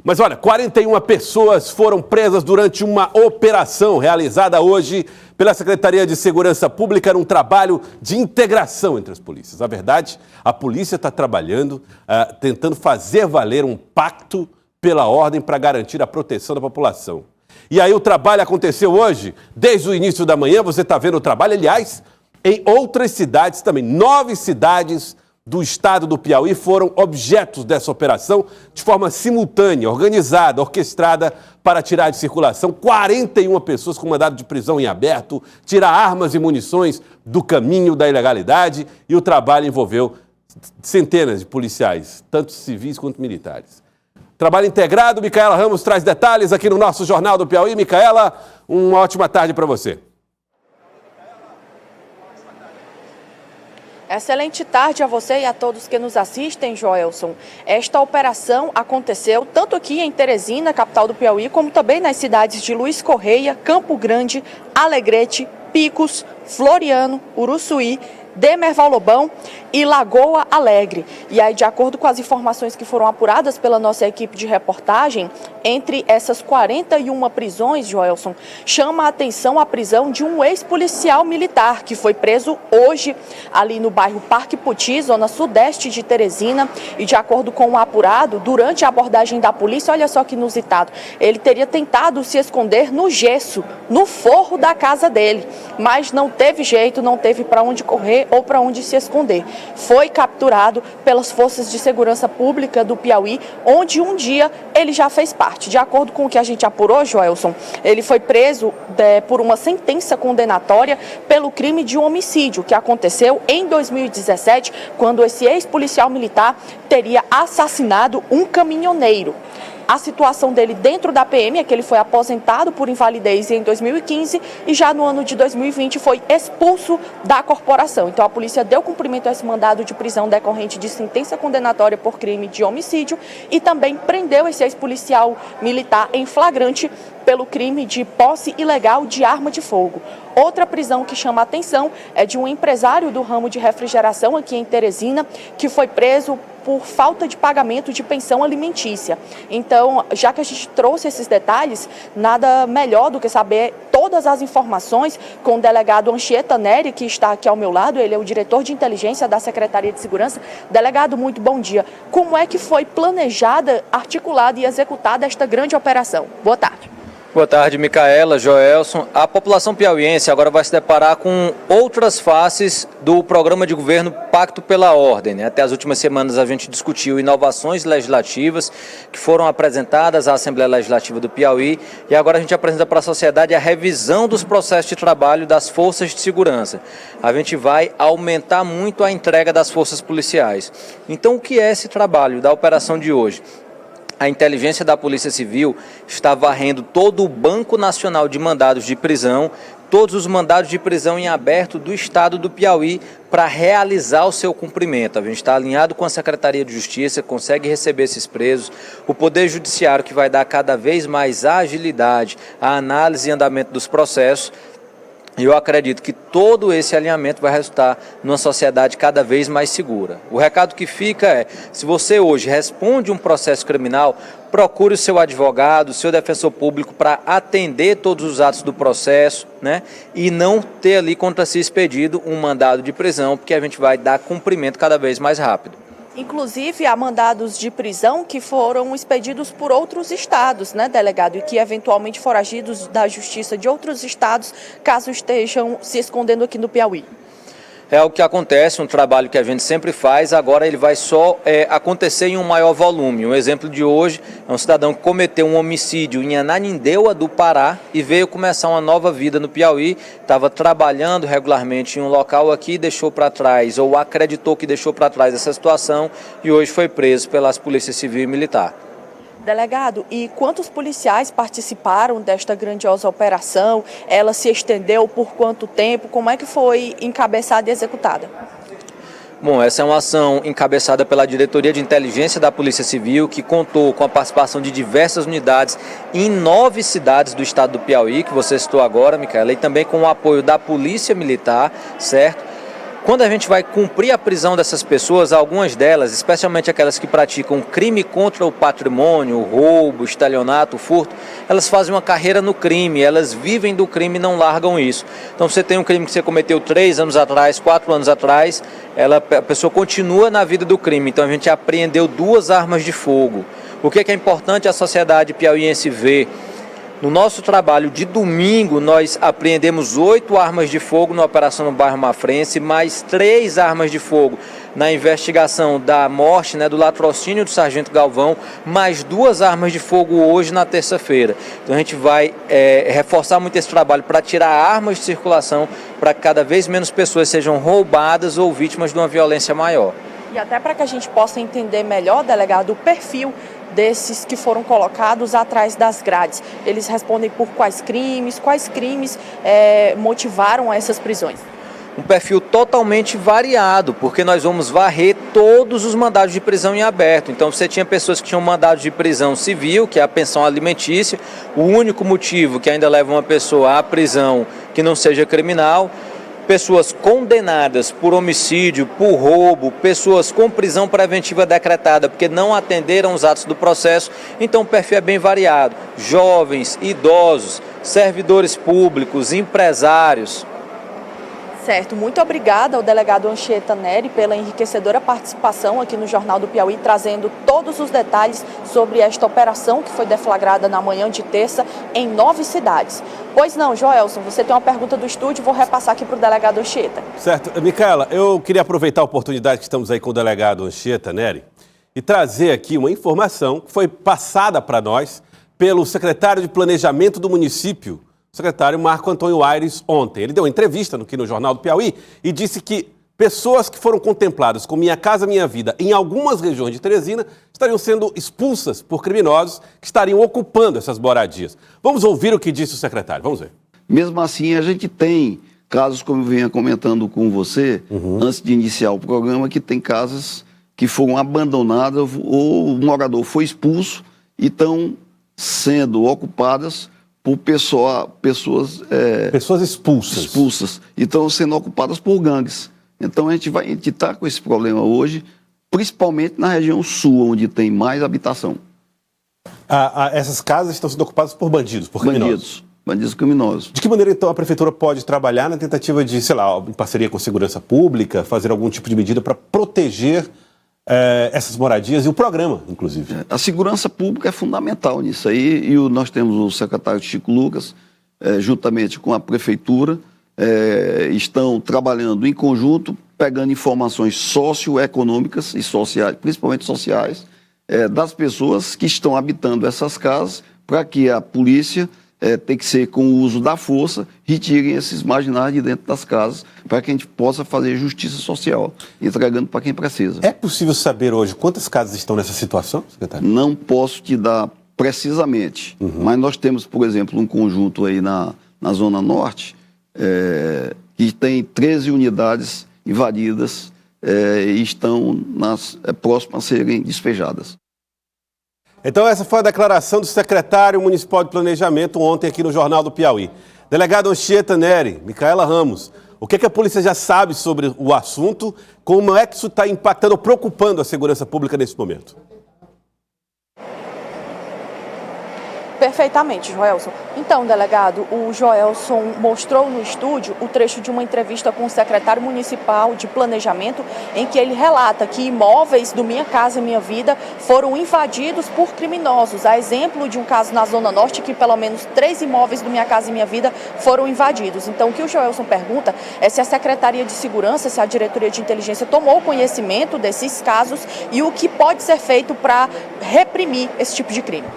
Mas olha, 41 pessoas foram presas durante uma operação realizada hoje pela Secretaria de Segurança Pública num trabalho de integração entre as polícias. Na verdade, a polícia está trabalhando, tentando fazer valer um pacto pela ordem para garantir a proteção da população. E aí o trabalho aconteceu hoje, desde o início da manhã, você está vendo o trabalho, aliás, em outras cidades também. 9 cidades do estado do Piauí foram objetos dessa operação de forma simultânea, organizada, orquestrada para tirar de circulação 41 pessoas com mandado de prisão em aberto, tirar armas e munições do caminho da ilegalidade, e o trabalho envolveu centenas de policiais, tanto civis quanto militares. Trabalho integrado, Micaela Ramos traz detalhes aqui no nosso Jornal do Piauí. Micaela, uma ótima tarde para você. Excelente tarde a você e a todos que nos assistem, Joelson. Esta operação aconteceu tanto aqui em Teresina, capital do Piauí, como também nas cidades de Luiz Correia, Campo Grande, Alegrete, Picos, Floriano, Uruçuí, Demerval Lobão e Lagoa Alegre. E aí, de acordo com as informações que foram apuradas pela nossa equipe de reportagem, entre essas 41 prisões, Joelson, chama a atenção a prisão de um ex-policial militar que foi preso hoje ali no bairro Parque Puti, zona sudeste de Teresina. E de acordo com o apurado, durante a abordagem da polícia, olha só que inusitado, ele teria tentado se esconder no gesso, no forro da casa dele, mas não teve jeito, não teve para onde correr ou para onde se esconder. Foi capturado pelas forças de segurança pública do Piauí, onde um dia ele já fez parte. De acordo com o que a gente apurou, Joelson, ele foi preso por uma sentença condenatória pelo crime de homicídio, que aconteceu em 2017, quando esse ex-policial militar teria assassinado um caminhoneiro. A situação dele dentro da PM é que ele foi aposentado por invalidez em 2015 e já no ano de 2020 foi expulso da corporação. Então a polícia deu cumprimento a esse mandado de prisão decorrente de sentença condenatória por crime de homicídio e também prendeu esse ex-policial militar em flagrante pelo crime de posse ilegal de arma de fogo. Outra prisão que chama a atenção é de um empresário do ramo de refrigeração aqui em Teresina, que foi preso por falta de pagamento de pensão alimentícia. Então, já que a gente trouxe esses detalhes, nada melhor do que saber todas as informações com o delegado Anchieta Neri, que está aqui ao meu lado. Ele é o diretor de inteligência da Secretaria de Segurança. Delegado, muito bom dia. Como é que foi planejada, articulada e executada esta grande operação? Boa tarde. Boa tarde, Micaela, Joelson. A população piauiense agora vai se deparar com outras faces do programa de governo Pacto pela Ordem, né? Até as últimas semanas a gente discutiu inovações legislativas que foram apresentadas à Assembleia Legislativa do Piauí e agora a gente apresenta para a sociedade a revisão dos processos de trabalho das forças de segurança. A gente vai aumentar muito a entrega das forças policiais. Então, o que é esse trabalho da operação de hoje? A inteligência da Polícia Civil está varrendo todo o Banco Nacional de Mandados de Prisão, todos os mandados de prisão em aberto do estado do Piauí para realizar o seu cumprimento. A gente está alinhado com a Secretaria de Justiça, consegue receber esses presos, o Poder Judiciário que vai dar cada vez mais agilidade à análise e andamento dos processos. E eu acredito que todo esse alinhamento vai resultar numa sociedade cada vez mais segura. O recado que fica é, se você hoje responde um processo criminal, procure o seu advogado, o seu defensor público para atender todos os atos do processo, né? E não ter ali contra si expedido um mandado de prisão, porque a gente vai dar cumprimento cada vez mais rápido. Inclusive, há mandados de prisão que foram expedidos por outros estados, né, delegado? E que eventualmente foragidos da justiça de outros estados, caso estejam se escondendo aqui no Piauí. É o que acontece, um trabalho que a gente sempre faz, agora ele vai só acontecer em um maior volume. Um exemplo de hoje é um cidadão que cometeu um homicídio em Ananindeua do Pará e veio começar uma nova vida no Piauí, estava trabalhando regularmente em um local aqui, deixou para trás, ou acreditou que deixou para trás essa situação e hoje foi preso pelas polícias civil e militar. Delegado, e quantos policiais participaram desta grandiosa operação? Ela se estendeu por quanto tempo? Como é que foi encabeçada e executada? Bom, essa é uma ação encabeçada pela Diretoria de Inteligência da Polícia Civil, que contou com a participação de diversas unidades em 9 cidades do estado do Piauí, que você citou agora, Micaela, e também com o apoio da Polícia Militar, certo? Quando a gente vai cumprir a prisão dessas pessoas, algumas delas, especialmente aquelas que praticam crime contra o patrimônio, roubo, estelionato, furto, elas fazem uma carreira no crime, elas vivem do crime e não largam isso. Então você tem um crime que você cometeu 3 anos atrás, 4 anos atrás, a pessoa continua na vida do crime. Então a gente apreendeu 2 armas de fogo. O que é importante a sociedade piauiense ver? No nosso trabalho de domingo, nós apreendemos 8 armas de fogo na operação no bairro Mafrense, mais 3 armas de fogo na investigação da morte, do latrocínio do Sargento Galvão, mais 2 armas de fogo hoje na terça-feira. Então a gente vai reforçar muito esse trabalho para tirar armas de circulação, para que cada vez menos pessoas sejam roubadas ou vítimas de uma violência maior. E até para que a gente possa entender melhor, delegado, o perfil desses que foram colocados atrás das grades. Eles respondem por quais crimes motivaram essas prisões? Um perfil totalmente variado, porque nós vamos varrer todos os mandados de prisão em aberto. Então você tinha pessoas que tinham mandado de prisão civil, que é a pensão alimentícia, o único motivo que ainda leva uma pessoa à prisão que não seja criminal. Pessoas condenadas por homicídio, por roubo, pessoas com prisão preventiva decretada porque não atenderam os atos do processo. Então o perfil é bem variado. Jovens, idosos, servidores públicos, empresários. Certo, muito obrigada ao delegado Anchieta Neri pela enriquecedora participação aqui no Jornal do Piauí, trazendo todos os detalhes sobre esta operação que foi deflagrada na manhã de terça em 9 cidades. Pois não, Joelson, você tem uma pergunta do estúdio, vou repassar aqui para o delegado Anchieta. Certo. Micaela, eu queria aproveitar a oportunidade que estamos aí com o delegado Anchieta Neri e trazer aqui uma informação que foi passada para nós pelo secretário de Planejamento do município, o secretário Marco Antônio Aires, ontem. Ele deu uma entrevista aqui no Jornal do Piauí e disse que pessoas que foram contempladas com Minha Casa Minha Vida em algumas regiões de Teresina estariam sendo expulsas por criminosos que estariam ocupando essas moradias. Vamos ouvir o que disse o secretário. Vamos ver. Mesmo assim, a gente tem casos, como eu vinha comentando com você, antes de iniciar o programa, que tem casas que foram abandonadas ou o morador foi expulso e estão sendo ocupadas por pessoas expulsas e estão sendo ocupadas por gangues. Então a gente está com esse problema hoje, principalmente na região sul, onde tem mais habitação. Essas casas estão sendo ocupadas por bandidos, por criminosos. Bandidos criminosos. De que maneira, então, a prefeitura pode trabalhar na tentativa de, em parceria com a segurança pública, fazer algum tipo de medida para proteger essas moradias e o programa, inclusive? A segurança pública é fundamental nisso aí, e nós temos o secretário Chico Lucas, juntamente com a prefeitura, estão trabalhando em conjunto, pegando informações socioeconômicas e sociais, principalmente sociais, das pessoas que estão habitando essas casas, para que a polícia, tem que ser com o uso da força, retirem esses marginais de dentro das casas, para que a gente possa fazer justiça social, entregando para quem precisa. É possível saber hoje quantas casas estão nessa situação, secretário? Não posso te dar precisamente, mas nós temos, por exemplo, um conjunto aí na Zona Norte, que tem 13 unidades invadidas e estão próximas a serem despejadas. Então essa foi a declaração do secretário municipal de planejamento ontem aqui no Jornal do Piauí. Delegado Anchieta Neri, Micaela Ramos, o que a polícia já sabe sobre o assunto? Como é que isso está impactando ou preocupando a segurança pública nesse momento? Perfeitamente, Joelson. Então, delegado, o Joelson mostrou no estúdio o trecho de uma entrevista com o secretário municipal de planejamento, em que ele relata que imóveis do Minha Casa Minha Vida foram invadidos por criminosos. A exemplo de um caso na Zona Norte, que pelo menos 3 imóveis do Minha Casa Minha Vida foram invadidos. Então, o que o Joelson pergunta é se a Secretaria de Segurança, se a Diretoria de Inteligência tomou conhecimento desses casos e o que pode ser feito para reprimir esse tipo de crime.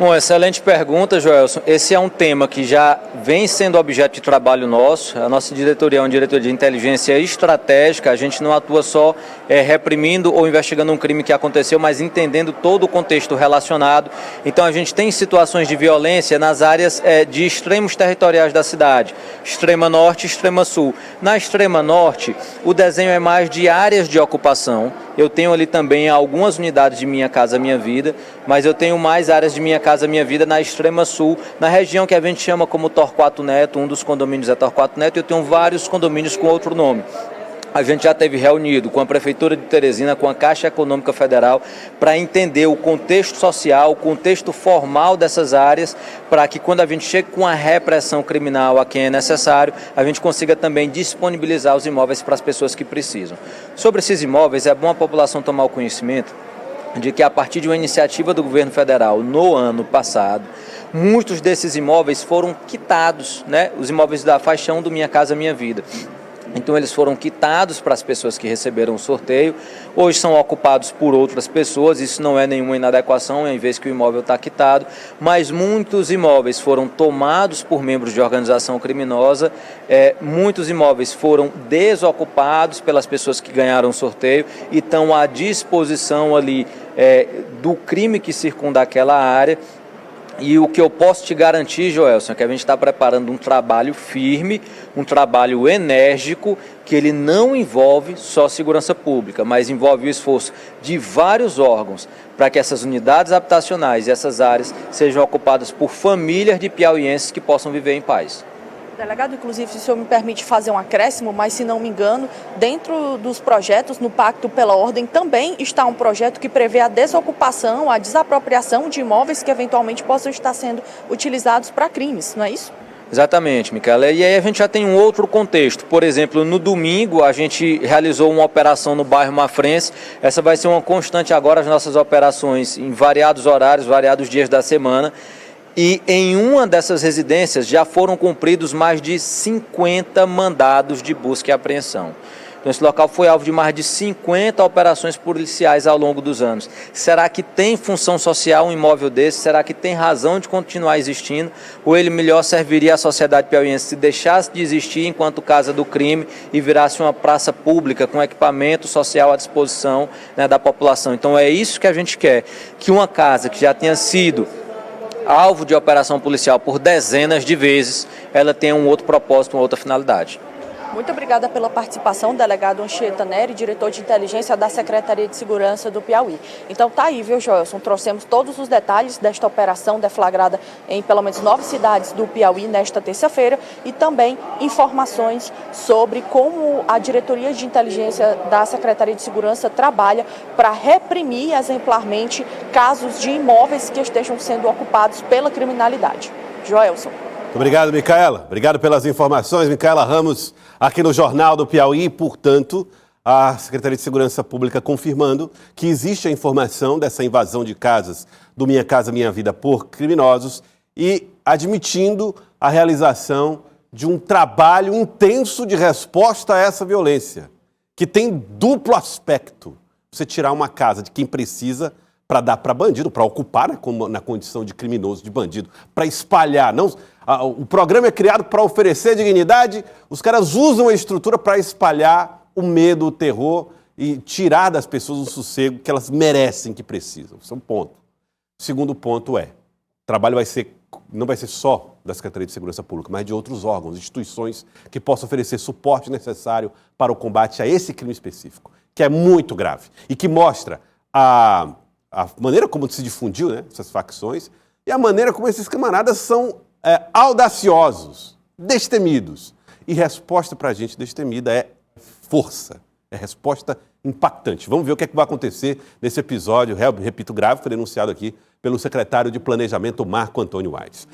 Bom, excelente pergunta, Joelson. Esse é um tema que já vem sendo objeto de trabalho nosso. A nossa diretoria é uma diretoria de inteligência estratégica. A gente não atua só reprimindo ou investigando um crime que aconteceu, mas entendendo todo o contexto relacionado. Então a gente tem situações de violência nas áreas de extremos territoriais da cidade, extrema norte e extrema sul. Na extrema norte, o desenho é mais de áreas de ocupação. Eu tenho ali também algumas unidades de Minha Casa Minha Vida, mas eu tenho mais áreas de Minha Casa Minha Vida na extrema sul, na região que a gente chama como Torquato Neto. Um dos condomínios é Torquato Neto, e eu tenho vários condomínios com outro nome. A gente já esteve reunido com a Prefeitura de Teresina, com a Caixa Econômica Federal, para entender o contexto social, o contexto formal dessas áreas, para que quando a gente chegue com a repressão criminal a quem é necessário, a gente consiga também disponibilizar os imóveis para as pessoas que precisam. Sobre esses imóveis, é bom a população tomar o conhecimento de que a partir de uma iniciativa do governo federal no ano passado, muitos desses imóveis foram quitados, né? Os imóveis da Faixão do Minha Casa Minha Vida. Então eles foram quitados para as pessoas que receberam o sorteio, hoje são ocupados por outras pessoas, isso não é nenhuma inadequação, em vez que o imóvel está quitado, mas muitos imóveis foram tomados por membros de organização criminosa, muitos imóveis foram desocupados pelas pessoas que ganharam o sorteio e estão à disposição ali do crime que circunda aquela área. E o que eu posso te garantir, Joelson, é que a gente está preparando um trabalho firme, um trabalho enérgico, que ele não envolve só segurança pública, mas envolve o esforço de vários órgãos para que essas unidades habitacionais e essas áreas sejam ocupadas por famílias de piauienses que possam viver em paz. Delegado, inclusive, se o senhor me permite fazer um acréscimo, mas se não me engano, dentro dos projetos, no Pacto pela Ordem, também está um projeto que prevê a desocupação, a desapropriação de imóveis que eventualmente possam estar sendo utilizados para crimes, não é isso? Exatamente, Micaela. E aí a gente já tem um outro contexto. Por exemplo, no domingo a gente realizou uma operação no bairro Mafrense. Essa vai ser uma constante agora, as nossas operações em variados horários, variados dias da semana. E em uma dessas residências já foram cumpridos mais de 50 mandados de busca e apreensão. Então esse local foi alvo de mais de 50 operações policiais ao longo dos anos. Será que tem função social um imóvel desse? Será que tem razão de continuar existindo? Ou ele melhor serviria à sociedade piauiense se deixasse de existir enquanto casa do crime e virasse uma praça pública com equipamento social à disposição, né, da população? Então é isso que a gente quer, que uma casa que já tenha sido alvo de operação policial por dezenas de vezes, ela tem um outro propósito, uma outra finalidade. Muito obrigada pela participação, delegado Anchieta Neri, diretor de inteligência da Secretaria de Segurança do Piauí. Então tá aí, viu, Joelson? Trouxemos todos os detalhes desta operação deflagrada em pelo menos 9 cidades do Piauí nesta terça-feira e também informações sobre como a diretoria de inteligência da Secretaria de Segurança trabalha para reprimir exemplarmente casos de imóveis que estejam sendo ocupados pela criminalidade. Joelson. Muito obrigado, Micaela. Obrigado pelas informações. Micaela Ramos, aqui no Jornal do Piauí. Portanto, a Secretaria de Segurança Pública confirmando que existe a informação dessa invasão de casas do Minha Casa Minha Vida por criminosos e admitindo a realização de um trabalho intenso de resposta a essa violência, que tem duplo aspecto. Você tirar uma casa de quem precisa para dar para bandido, para ocupar na condição de criminoso, de bandido, para espalhar. O programa é criado para oferecer dignidade, os caras usam a estrutura para espalhar o medo, o terror e tirar das pessoas o sossego que elas merecem, que precisam. Esse é um ponto. O segundo ponto o trabalho não vai ser só da Secretaria de Segurança Pública, mas de outros órgãos, instituições que possam oferecer suporte necessário para o combate a esse crime específico, que é muito grave e que mostra a maneira como se difundiu, né, essas facções e a maneira como esses camaradas são audaciosos, destemidos. E resposta para a gente destemida é força, é resposta impactante. Vamos ver o que é que vai acontecer nesse episódio, repito, grave, foi denunciado aqui pelo secretário de Planejamento, Marco Antônio Aires.